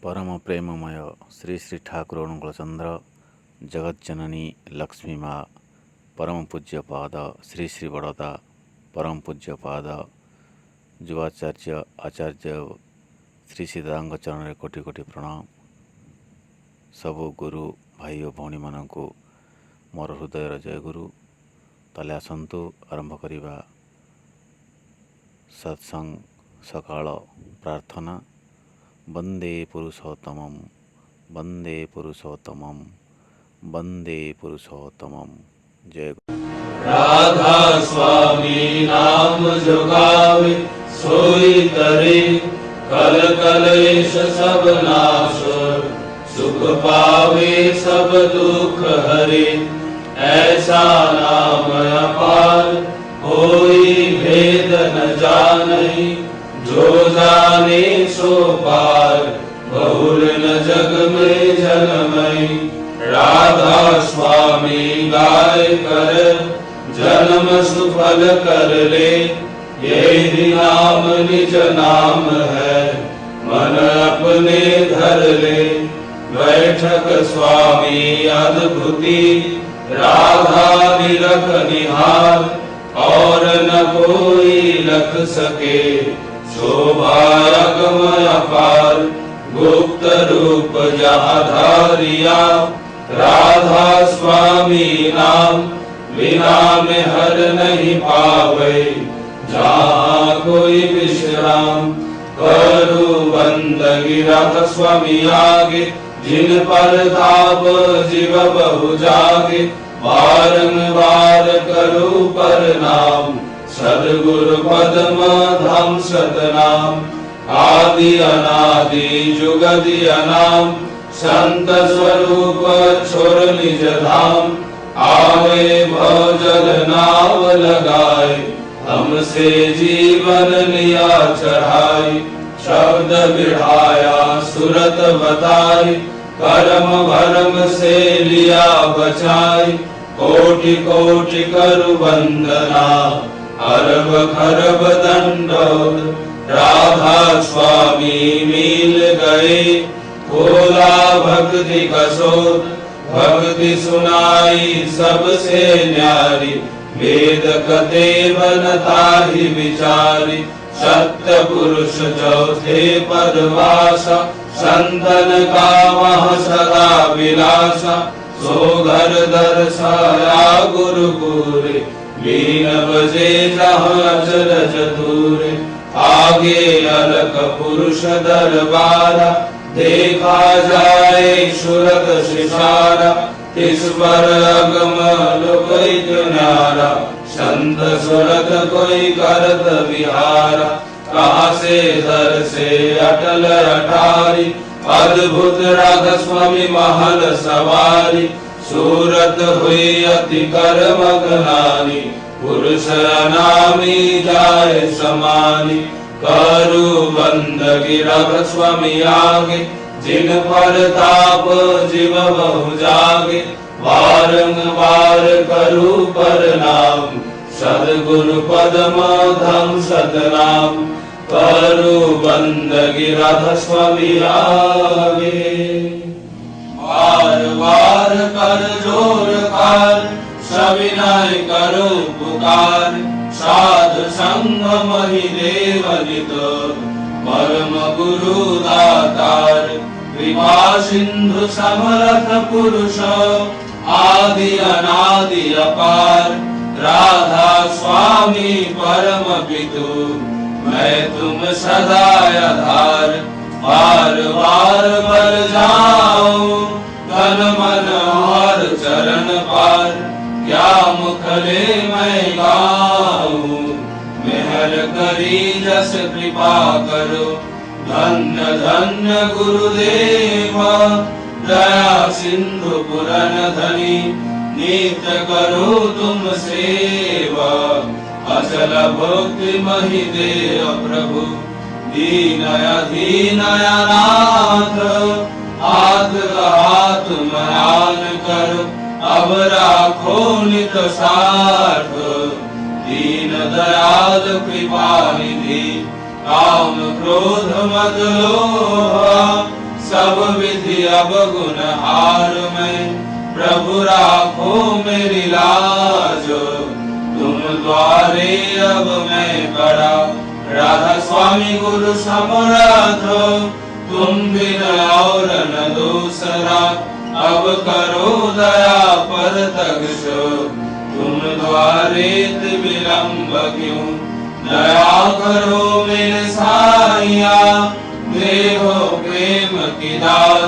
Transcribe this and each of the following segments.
परम प्रेममय श्री श्री ठाकुर अनुकूलचंद्र जगज्जननी लक्ष्मी माँ परम पूज्य पाद श्री श्री बड़ोदा परम पूज्य पाद युवाचार्य आचार्य श्री सीतांग चरणर कोटि कोटि प्रणाम। सबु गुरु भाई और भौणी मानक मोर हृदयर जय गुरु। ताले आसंतु आरंभ करिबा सत्संग सकाळ प्रार्थना। वंदे पुरुषोत्तमं वंदे पुरुषोत्तमं वंदे पुरुषोत्तमं। जय राधा स्वामी नाम जुगावे सोई तरे कल कलेश सब नाश सुख पावे सब दुख हरे। ऐसा नाम अपार कोई भेद न जाने जो जाने सो पार बहुल न जग में जन्मई। राधा स्वामी गाय कर जन्म सुफल कर ले यही नाम निज नाम है मन अपने धर ले। बैठक स्वामी अद्भुति राधा निरख निहार और न कोई लख सके शोभा अगम अपार। गुप्त रूप जहाँ धारिया राधा स्वामी नाम बिना में हर नहीं पावे जहाँ कोई विश्राम। करू बंदगी राधा स्वामी आगे जिन पर ताप जीव बहु जागे। बारंबार करू प्रणाम सद्गुरु पद्म धाम सतनाम। आदि अनादि जुगदि अनाम संत स्वरूप छोर निज धाम। आवे भवजल नाव लगाए हमसे जीवन लिया चढ़ाई। शब्द बिढ़ाया सुरत बताई कर्म भरम से लिया बचाई। कोटि कोटि करु वंदना अरब खरब दंडोत। राधा स्वामी मिल गए खोला भक्ति कसोत। भक्ति सुनाई सबसे न्यारी वेद कते बनता ही विचारी। सत्य पुरुष चौथे पदवासा संतन का वह सदा विलासा। सो घर दर्शाया गुरु पूरे बीन बजे जहाँ अचरज दूरे। आगे अलक पुरुष दरबारा देखा जाए सुरत सिसारा। इस पर अगम लोकई न्यारा संत सुरत कोई करत विहारा। कहाँ से दर से अटल अटारी अद्भुत राधा स्वामी महल सवारी। सूरत हुई अति कर मगनानी पुरुष अनामी जाए समानी। करू बंदगी राधा स्वामी आगे जिन पर ताप जीव बहु जागे। बारंबार करू प्रणाम सद्गुरु पद्म धाम सतनाम। करू बंदगी राधा स्वामी आगे बार बार कर जोर कर सविनय करो पुकार। साधु संग मही देवनित परम गुरु दातार। कृपा सिंधु समर्थ पुरुष आदि अनादि अपार। राधा स्वामी परम पितु मैं तुम सदा आधार। बार बार बर जाऊं तन मन और चरण पार। क्या मुखले मैं गाऊं मेहर करी जस कृपा करो। धन्य धन्य गुरुदेव दया सिंधु पुरन धनी। नित्य करो तुम सेवा अचल भक्ति मही दे प्रभु। दीनया दीनया नाथ हाथ हाथ मयान कर। अब राखो नित साथ दीन दयाल कृपा निधि। काम क्रोध मद लोभ सब विधि अवगुण हार मैं, प्रभु राखो मेरी लाज, तुम द्वारे अब मैं पड़ा। राधा स्वामी गुरु समर्थ, तुम बिन और न दूसरा, अब करो दया पर तगश, तुम द्वारे विलंब क्यों। दया करो मेरे साइया, देहो प्रेम की दार,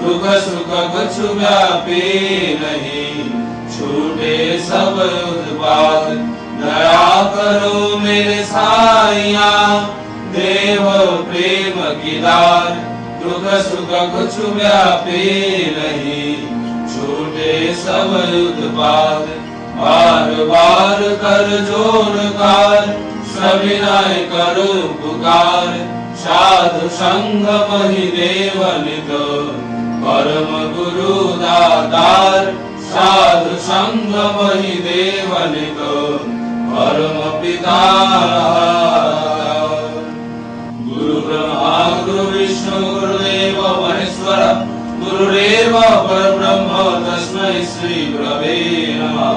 दुख सुख कछु व्यापी नहीं, छूटे सब उत्पाद। दया करो मेरे साइया, देहो प्रेम की दार, दुख सुख कुछ व्यापी नहीं, छूटे सब उत्पाद। बार बार कर जोर कार, सविनय करो पुकार, साधु संग महि देवनित, परम गुरु दातार। साधु संग महि देवनित, परम पिता। गुरु ब्रह्मा गुरु विष्णु गुरुदेव महेश्वर, गुरुरेव परब्रह्म तस्मै श्री गुरवे नमः।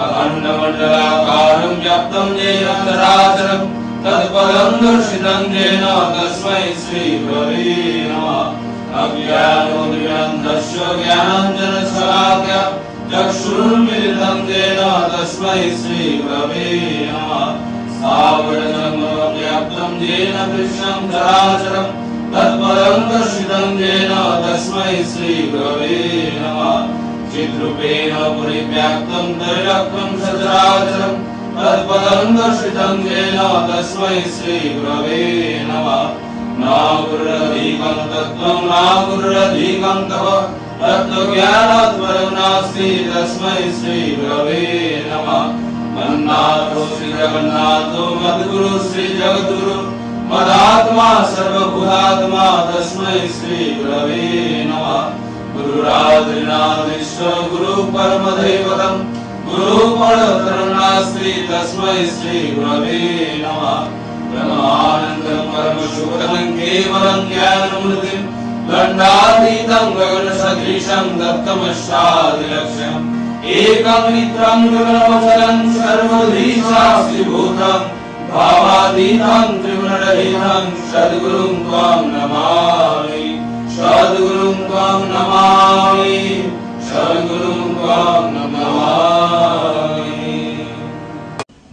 अखंड मंडलाकारं व्याप्तं येन चराचरं, तत्पदं दर्शितं येन तस्मै श्री गुरवे नमः। अज्ञानोदयन्तस्य ज्ञानाञ्जनशलाकया, चक्षुरुन्मीलितं येन तस्मै श्री गुरवे नमः। सावरजङ्गमव्याप्तं येन कृष्णं चराचरं, तत्पदं दर्शितं येन तस्मै श्री गुरवे नमः। चिद्रूपेण परिव्याप्तं त्रिलक्ष्मं सचराचरं, तत्पदं दर्शितं येन तस्मै श्री गुरवे नमः। न गुरुरधिकं तत्त्वं न गुरुरधिकं तव, तत्त्वज्ञानात् परं नास्ति तस्मै श्री गुरवे नमः। मन्नाथो श्री जगन्नाथो मद्गुरु श्री जगद्गुरु, मदात्मा सर्वभूतात्मा तस्मै श्री गुरवे नमः। गुरुरात्रिनाथीश्वर गुरु परमदैवतं, गुरु परतरं नास्ति तस्मै श्री गुरवे नमः। ब्रह्मानन्दं परमशुभदं केवलं ज्ञानमूर्तिं, दण्डातीतं गगनसदृशं दत्तमस्यादिलक्ष्यम्, एकं नित्यं गगनमचलं सर्वधीशास्त्रिभूतं, भावातीतं त्रिगुणरहितं सद्गुरुं त्वां नमामि। सद्गुरुं त्वां नमामि, सद्गुरुं त्वां नमामि।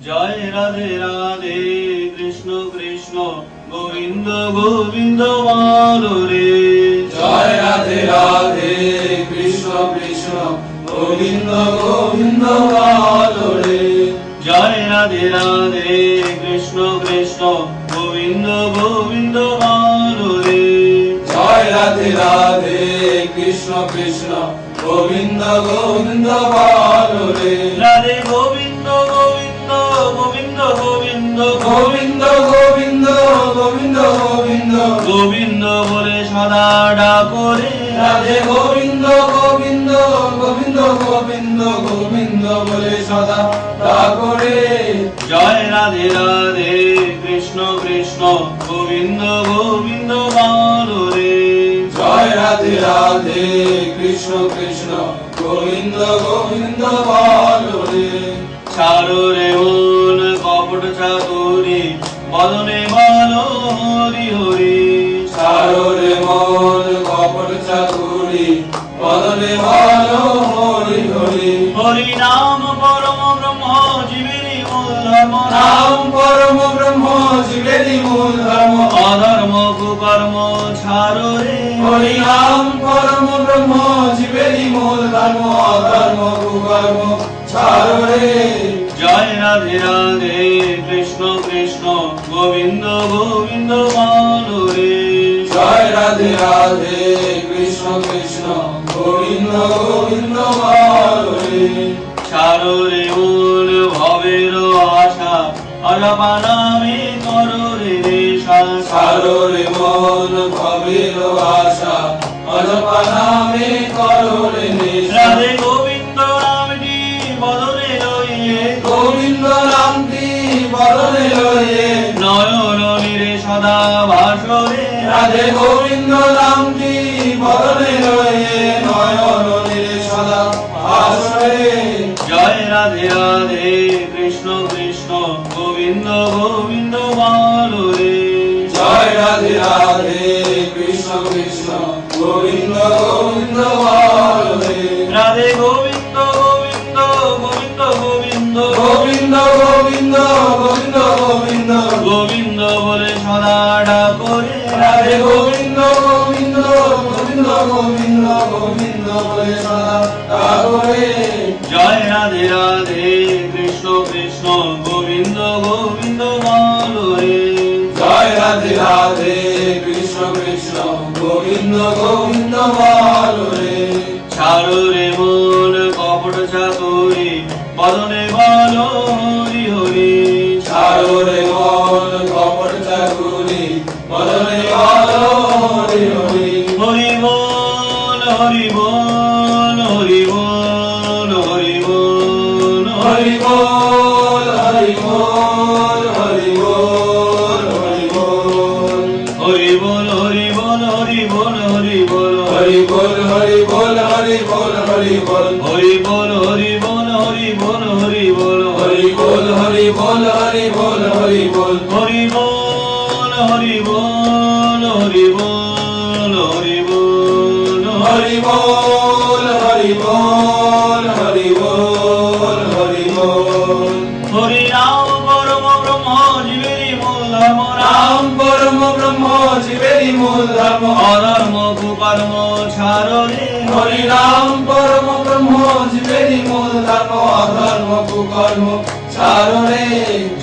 जय राधे राधे, कृष्ण कृष्ण गोविंद गोविंद बोलो रे। जय राधे राधे, कृष्ण कृष्ण गोविंद गोविंद बोलो रे। जय राधे राधे, कृष्ण कृष्ण गोविंद गोविंद बोलो रे। जय राधे राधे, कृष्ण कृष्ण गोविंद गोविंद बोलो रे। राधे गोविंद गोविंद गोविंद गोविंद गोविंद गोविंद गोविंद गोविंद गोविंद बोले सदा डाको रे। राधे गोविंद गोविंद गोविंद गोविंद गोविंद बोले सदा डाको रे। जय राधे राधे, कृष्ण कृष्ण गोविंद गोविंद बोलो रे। जय राधे राधे, कृष्ण कृष्ण गोविंद गोविंद बोलो रे। ছাড়ো রে মন কপট চাতুরি, বদনে বলো হরি হরি। ছাড়ো রে মন কপট চাতুরি, বদনে বলো হরি হরি। হরি নাম পরম ব্রহ্ম জীবেরই মূল ধর্ম। নাম পরম ব্রহ্ম জীবেরই মূল ধর্ম। অধর্ম কুকর্ম ছাড়ো রে। হরি নাম পরম ব্রহ্ম জীবেরই মূল ধর্ম। অধর্ম কুকর্ম ছাড়ো রে। জয় রাধে রাধে, কৃষ্ণ কৃষ্ণ গোবিন্দ গোবিন্দ বলো রে। জয় রাধে রাধে, কৃষ্ণ কৃষ্ণ গোবিন্দ গোবিন্দ বলো রে। ছাড়ো রে মন ভবের আশা, অজপা নামে করো রে নেশা। ছাড়ো রে মন ভবের আশা, অজপা নামে করো রে নেশা। রাধে গোবিন্দ নামটি বদনে লইয়ে, গোবিন্দ নামটি বদনে লইয়ে, নয়ন নীরে সদা ভাসরে। রাধে গোবিন্দ নামটি বদনে রয়ে নয়ন নীরে সদা ভাসরে। জয় রাধে রাধে কৃষ্ণ কৃষ্ণ গোবিন্দ গোবিন্দ বলো রে। জয় রাধে রাধে কৃষ্ণ কৃষ্ণ গোবিন্দ গোবিন্দ বল রে। রাধে গোবিন্দ গোবিন্দ গোবিন্দ গোবিন্দ গোবিন্দ গোবিন্দ গোবিন্দ গোবিন্দ গোবিন্দ বলে সদা ডাকো রে। রাধে গোবিন্দ গোবিন্দ গোবিন্দ গোবিন্দ গোবিন্দ বলে সদা ডাকরে। জয় রাধে রাধে কৃষ্ণ কৃষ্ণ গোবিন্দ গোবিন্দ বলো রে। জয় রাধে রাধে কৃষ্ণ কৃষ্ণ গোবিন্দ গোবিন্দ বল রে। ছাড়ো রে মন কপট চাতুরি বদনে বলো হরি হরি। ছাড়ো রে মন কপট চাতুরি বদনে বলো হরি হরি। হরি বল হরি বল হরি বল হরি বল হরি বল হরি বল হরি বল হরি বল। হরি বল হরি বল হরি বল হরি বল হরি বল হরি বল হরি বল হরি বল। হরি বল হরি বল হরি বল হরি বল হরি বল হরি বল হরি বল হরি বল। হরি বল হরি বল হরি বল হরি বল হরি বল হরি বল হরি বল হরি বল। হরি রাম পরম ব্রহ্ম জীবেরই মূল ধর্ম। রাম পরম ব্রহ্ম জীবেরই মূল ধর্ম। অধর্ম কুকর্ম ছাড়ো রে। হরি রাম পরম ব্রহ্ম জীবেরই মূল ধর্ম। অধর্ম কুকর্ম ছাড়ো রে।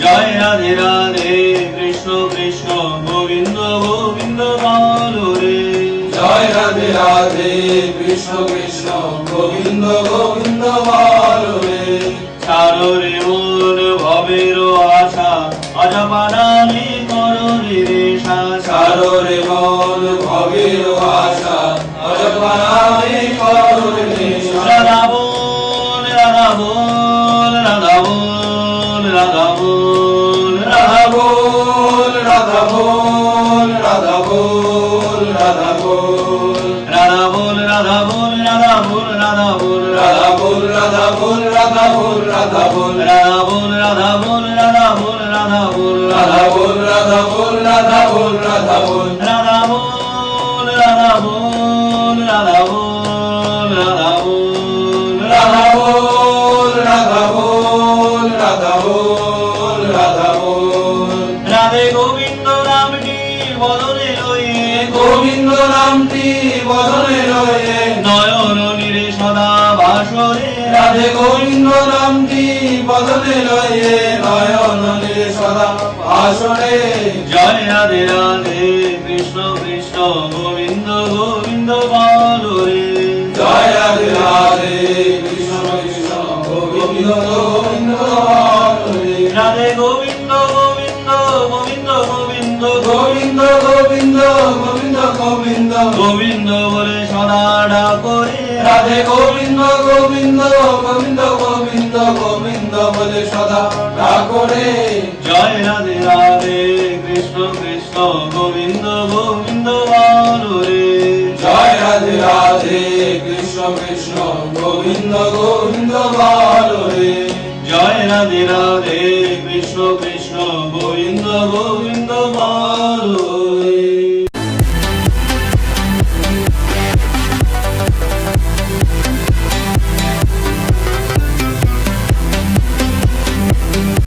জয় রাধে রাধে কৃষ্ণ কৃষ্ণ গোবিন্দ গোবিন্দ বলো রে। জয় রাধে রাধে কৃষ্ণ কৃষ্ণ গোবিন্দ গোবিন্দ বল রে। ছাড়ো রে মন ভবের আশা অজপা নামে করো রে রেশা। ছাড়ো রে মন ভবের আশা অজপা নামে করো রে নেশা। রাধা বল রাধা বল রাধা বল রাধা বল রাধা বল রাধা বল রাধা বল রাধা বল। রাধা বল রাধা বল রাধা বল রাধা বল রাধা বল রাধা বল রাধা বল রাধা বল। রাধা বল রাধা বল রাধা বল রাধা বল রাধা বল রাধা বল রাধা বল রাধা বল। রাধা বল রাধা বল রাধা বল রাধা বল রাধা বল রাধা বল রাধা বল রাধা বল। রাধে গোবিন্দ নামটি বদনে লয়ে। গোবিন্দ নামটি বদনে রয়ে নয়ন নীরে সদা ভাসরে। রাধে গোবিন্দ নামটি বদনে রয়ে নয়ন নীরে সদা ভাসরে। জয় রাধে রাধে কৃষ্ণ কৃষ্ণ গোবিন্দ গোবিন্দ বলো রে। জয় রাধে রাধে কৃষ্ণ কৃষ্ণ গোবিন্দ গোবিন্দ বল রে। রাধে গোবিন্দ গোবিন্দ গোবিন্দ গোবিন্দ গোবিন্দ গোবিন্দ গোবিন্দ গোবিন্দ গোবিন্দ বলে সদা ডাকো রে। রাধে গোবিন্দ গোবিন্দ গোবিন্দ গোবিন্দ গোবিন্দ বলে সদা ডাকরে। জয় রাধে রাধে কৃষ্ণ কৃষ্ণ গোবিন্দ গোবিন্দ বলো রে। জয় রাধে রাধে কৃষ্ণ কৃষ্ণ গোবিন্দ গোবিন্দ বল রে। জয় রাধে রাধে কৃষ্ণ কৃষ্ণ গোবিন্দ গোবিন্দ বলো